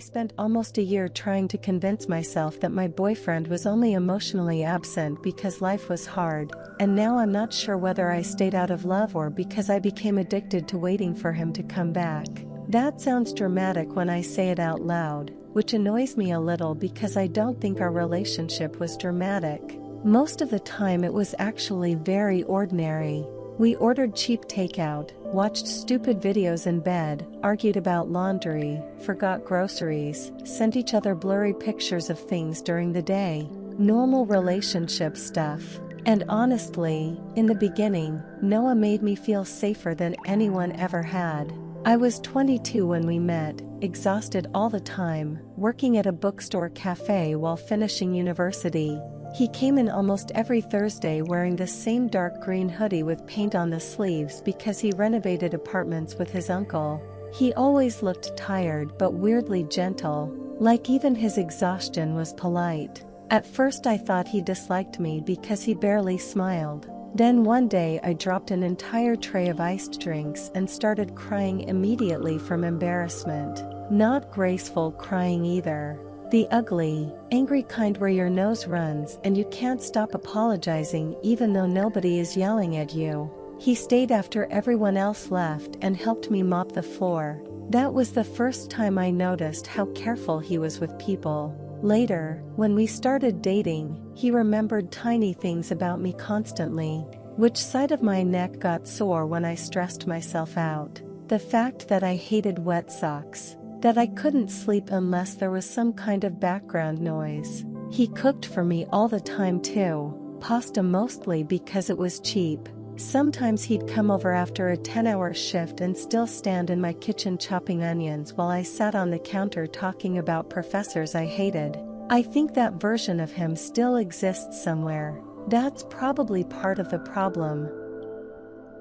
spent almost a year trying to convince myself that my boyfriend was only emotionally absent because life was hard, and now I'm not sure whether I stayed out of love or because I became addicted to waiting for him to come back. That sounds dramatic when I say it out loud, which annoys me a little because I don't think our relationship was dramatic. Most of the time it was actually very ordinary. We ordered cheap takeout, watched stupid videos in bed, argued about laundry, forgot groceries, sent each other blurry pictures of things during the day. Normal relationship stuff. And honestly, in the beginning, Noah made me feel safer than anyone ever had. I was 22 when we met, exhausted all the time, working at a bookstore cafe while finishing university. He came in almost every Thursday wearing the same dark green hoodie with paint on the sleeves because he renovated apartments with his uncle. He always looked tired but weirdly gentle, like even his exhaustion was polite. At first I thought he disliked me because he barely smiled. Then one day I dropped an entire tray of iced drinks and started crying immediately from embarrassment. Not graceful crying either. The ugly, angry kind where your nose runs and you can't stop apologizing even though nobody is yelling at you. He stayed after everyone else left and helped me mop the floor. That was the first time I noticed how careful he was with people. Later, when we started dating, he remembered tiny things about me constantly. Which side of my neck got sore when I stressed myself out? The fact that I hated wet socks. That I couldn't sleep unless there was some kind of background noise. He cooked for me all the time too, pasta mostly because it was cheap. Sometimes he'd come over after a 10-hour shift and still stand in my kitchen chopping onions while I sat on the counter talking about professors I hated. I think that version of him still exists somewhere. That's probably part of the problem.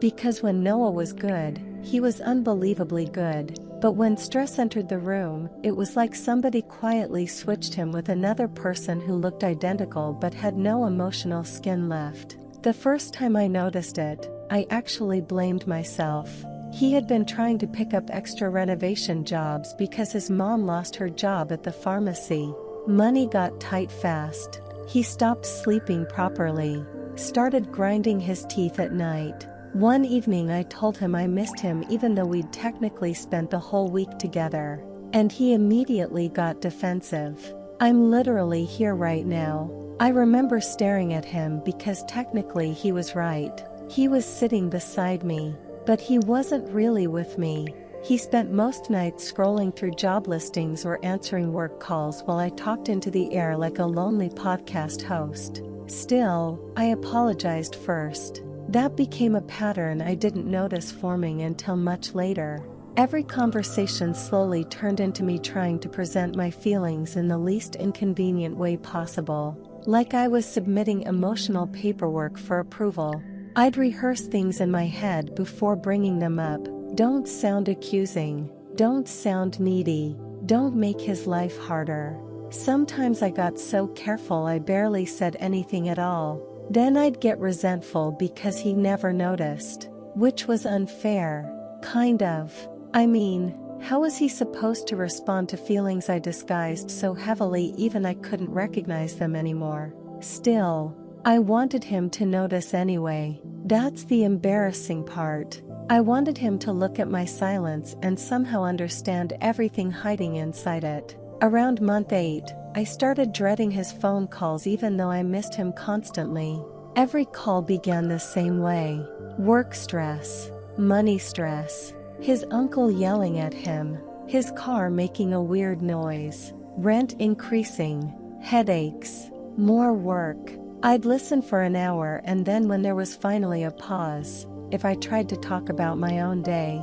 Because when Noah was good, he was unbelievably good. But when stress entered the room, it was like somebody quietly switched him with another person who looked identical but had no emotional skin left. The first time I noticed it, I actually blamed myself. He had been trying to pick up extra renovation jobs because his mom lost her job at the pharmacy. Money got tight fast. He stopped sleeping properly, started grinding his teeth at night. One evening I told him I missed him even though we'd technically spent the whole week together. And he immediately got defensive. I'm literally here right now. I remember staring at him because technically he was right. He was sitting beside me, but he wasn't really with me. He spent most nights scrolling through job listings or answering work calls while I talked into the air like a lonely podcast host. Still, I apologized first. That became a pattern I didn't notice forming until much later. Every conversation slowly turned into me trying to present my feelings in the least inconvenient way possible, like I was submitting emotional paperwork for approval. I'd rehearse things in my head before bringing them up. Don't sound accusing. Don't sound needy. Don't make his life harder. Sometimes I got so careful I barely said anything at all. Then I'd get resentful because he never noticed, which was unfair. Kind of. I mean, how was he supposed to respond to feelings I disguised so heavily even I couldn't recognize them anymore? Still, I wanted him to notice anyway. That's the embarrassing part. I wanted him to look at my silence and somehow understand everything hiding inside it. Around month 8, I started dreading his phone calls even though I missed him constantly. Every call began the same way. Work stress, money stress, his uncle yelling at him, his car making a weird noise, rent increasing, headaches, more work. I'd listen for an hour and then when there was finally a pause, if I tried to talk about my own day,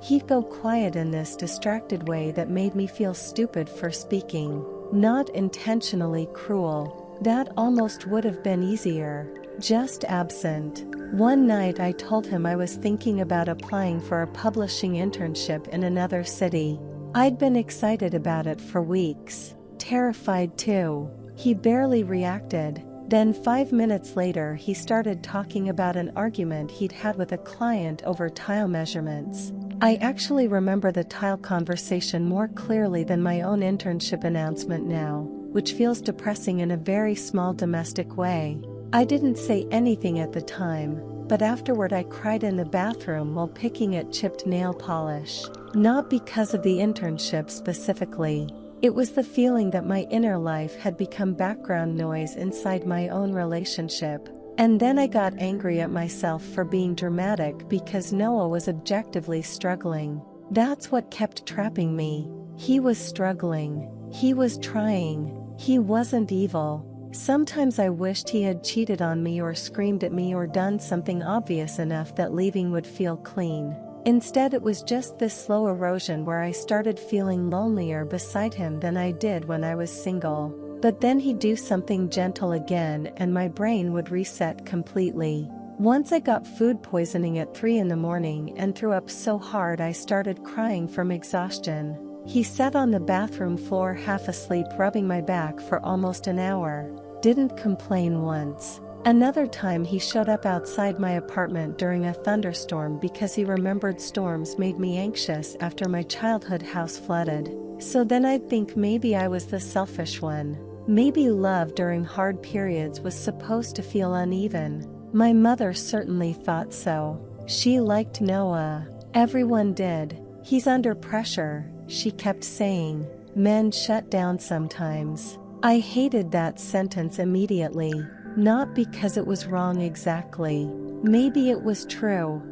he'd go quiet in this distracted way that made me feel stupid for speaking. Not intentionally cruel. That almost would have been easier. Just absent. One night I told him I was thinking about applying for a publishing internship in another city. I'd been excited about it for weeks. Terrified too. He barely reacted. Then 5 minutes later he started talking about an argument he'd had with a client over tile measurements. I actually remember the tile conversation more clearly than my own internship announcement now, which feels depressing in a very small domestic way. I didn't say anything at the time, but afterward I cried in the bathroom while picking at chipped nail polish. Not because of the internship specifically. It was the feeling that my inner life had become background noise inside my own relationship. And then I got angry at myself for being dramatic because Noah was objectively struggling. That's what kept trapping me. He was struggling. He was trying. He wasn't evil. Sometimes I wished he had cheated on me or screamed at me or done something obvious enough that leaving would feel clean. Instead, it was just this slow erosion where I started feeling lonelier beside him than I did when I was single. But then he'd do something gentle again and my brain would reset completely. Once I got food poisoning at 3 in the morning and threw up so hard I started crying from exhaustion. He sat on the bathroom floor half asleep rubbing my back for almost an hour. Didn't complain once. Another time he showed up outside my apartment during a thunderstorm because he remembered storms made me anxious after my childhood house flooded. So then I'd think maybe I was the selfish one. Maybe love during hard periods was supposed to feel uneven. My mother certainly thought so. She liked Noah. Everyone did. He's under pressure, she kept saying. Men shut down sometimes. I hated that sentence immediately. Not because it was wrong exactly. Maybe it was true.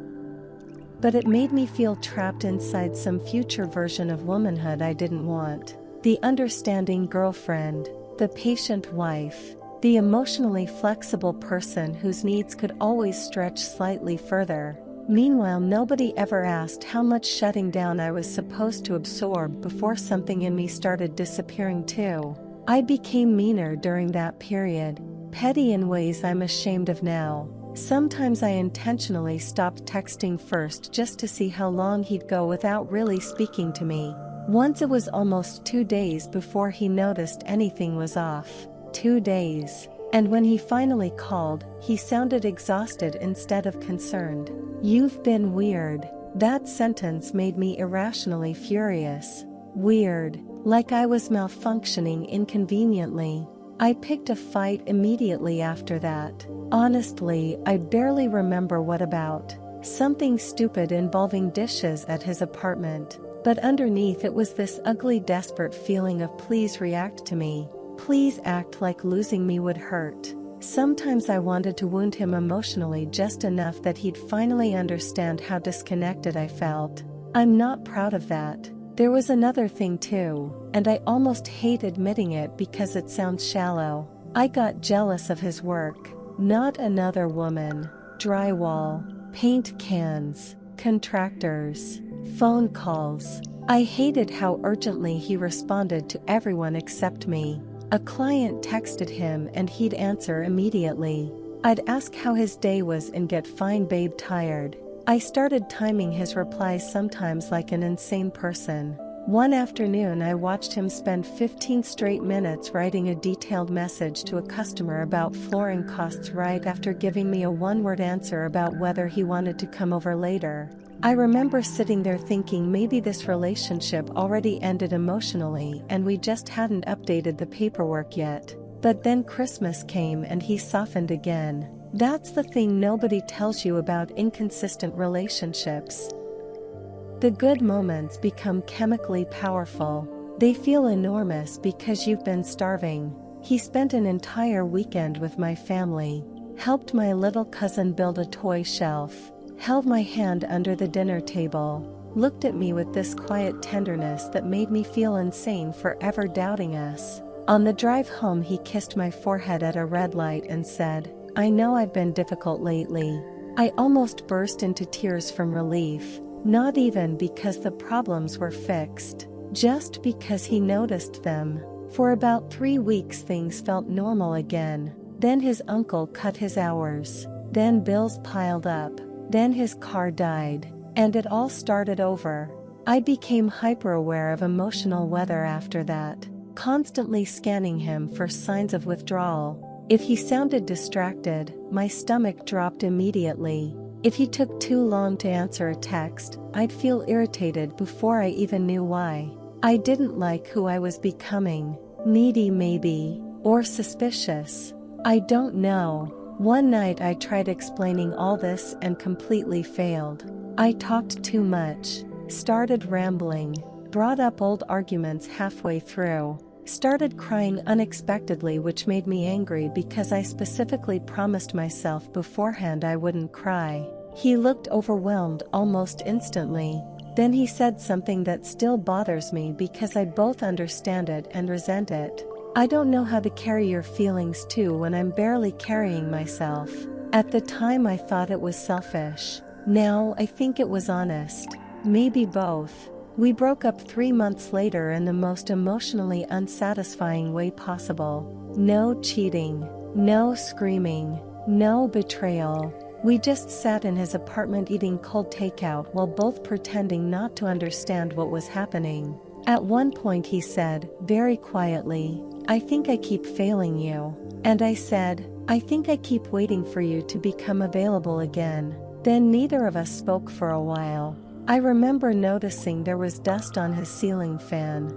But it made me feel trapped inside some future version of womanhood I didn't want. The understanding girlfriend, the patient wife, the emotionally flexible person whose needs could always stretch slightly further. Meanwhile, nobody ever asked how much shutting down I was supposed to absorb before something in me started disappearing too. I became meaner during that period, petty in ways I'm ashamed of now. Sometimes I intentionally stopped texting first just to see how long he'd go without really speaking to me. Once it was almost 2 days before he noticed anything was off. 2 days. And when he finally called, he sounded exhausted instead of concerned. "You've been weird." That sentence made me irrationally furious. Weird. Like I was malfunctioning inconveniently. I picked a fight immediately after that. Honestly, I barely remember what about. Something stupid involving dishes at his apartment. But underneath it was this ugly, desperate feeling of please react to me. Please act like losing me would hurt. Sometimes I wanted to wound him emotionally just enough that he'd finally understand how disconnected I felt. I'm not proud of that. There was another thing too, and I almost hate admitting it because it sounds shallow. I got jealous of his work. Not another woman. Drywall. Paint cans. Contractors. Phone calls. I hated how urgently he responded to everyone except me. A client texted him and he'd answer immediately. I'd ask how his day was and get "fine babe, tired." I started timing his replies sometimes like an insane person. One afternoon I watched him spend 15 straight minutes writing a detailed message to a customer about flooring costs right after giving me a one-word answer about whether he wanted to come over later. I remember sitting there thinking maybe this relationship already ended emotionally and we just hadn't updated the paperwork yet. But then Christmas came and he softened again. That's the thing nobody tells you about inconsistent relationships. The good moments become chemically powerful. They feel enormous because you've been starving. He spent an entire weekend with my family, helped my little cousin build a toy shelf, held my hand under the dinner table, looked at me with this quiet tenderness that made me feel insane for ever doubting us. On the drive home he kissed my forehead at a red light and said, "I know I've been difficult lately." I almost burst into tears from relief, not even because the problems were fixed, just because he noticed them. For about 3 weeks things felt normal again. Then his uncle cut his hours. Then bills piled up. Then his car died. And it all started over. I became hyper-aware of emotional weather after that, constantly scanning him for signs of withdrawal. If he sounded distracted, my stomach dropped immediately. If he took too long to answer a text, I'd feel irritated before I even knew why. I didn't like who I was becoming. Needy maybe, or suspicious. I don't know. One night I tried explaining all this and completely failed. I talked too much, started rambling, brought up old arguments halfway through, started crying unexpectedly, which made me angry because I specifically promised myself beforehand I wouldn't cry. He looked overwhelmed almost instantly. Then he said something that still bothers me because I both understand it and resent it. I don't know how to carry your feelings too when I'm barely carrying myself. At the time I thought it was selfish. Now I think it was honest. Maybe both. We broke up 3 months later in the most emotionally unsatisfying way possible. No cheating. No screaming. No betrayal. We just sat in his apartment eating cold takeout while both pretending not to understand what was happening. At one point he said, very quietly, "I think I keep failing you." And I said, "I think I keep waiting for you to become available again." Then neither of us spoke for a while. I remember noticing there was dust on his ceiling fan.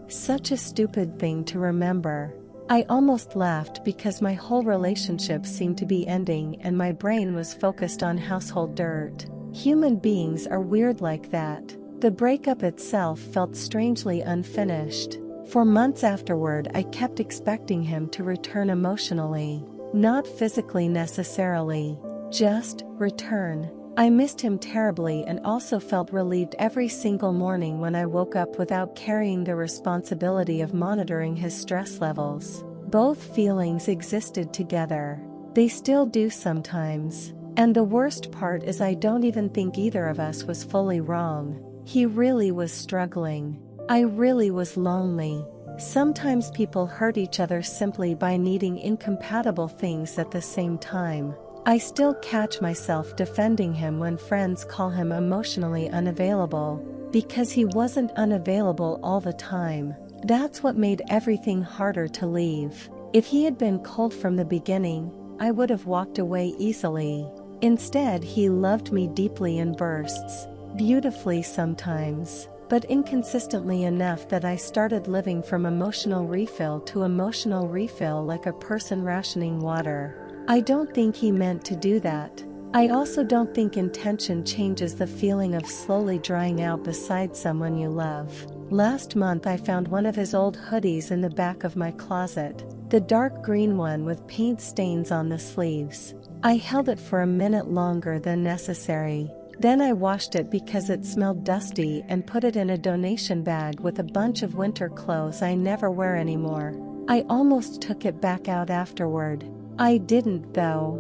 Such a stupid thing to remember. I almost laughed because my whole relationship seemed to be ending and my brain was focused on household dirt. Human beings are weird like that. The breakup itself felt strangely unfinished. For months afterward, I kept expecting him to return emotionally. Not physically necessarily. Just return. I missed him terribly and also felt relieved every single morning when I woke up without carrying the responsibility of monitoring his stress levels. Both feelings existed together. They still do sometimes. And the worst part is I don't even think either of us was fully wrong. He really was struggling. I really was lonely. Sometimes people hurt each other simply by needing incompatible things at the same time. I still catch myself defending him when friends call him emotionally unavailable, because he wasn't unavailable all the time. That's what made everything harder to leave. If he had been cold from the beginning, I would have walked away easily. Instead, he loved me deeply in bursts, beautifully sometimes, but inconsistently enough that I started living from emotional refill to emotional refill like a person rationing water. I don't think he meant to do that. I also don't think intention changes the feeling of slowly drying out beside someone you love. Last month I found one of his old hoodies in the back of my closet, the dark green one with paint stains on the sleeves. I held it for a minute longer than necessary. Then I washed it because it smelled dusty and put it in a donation bag with a bunch of winter clothes I never wear anymore. I almost took it back out afterward. I didn't though.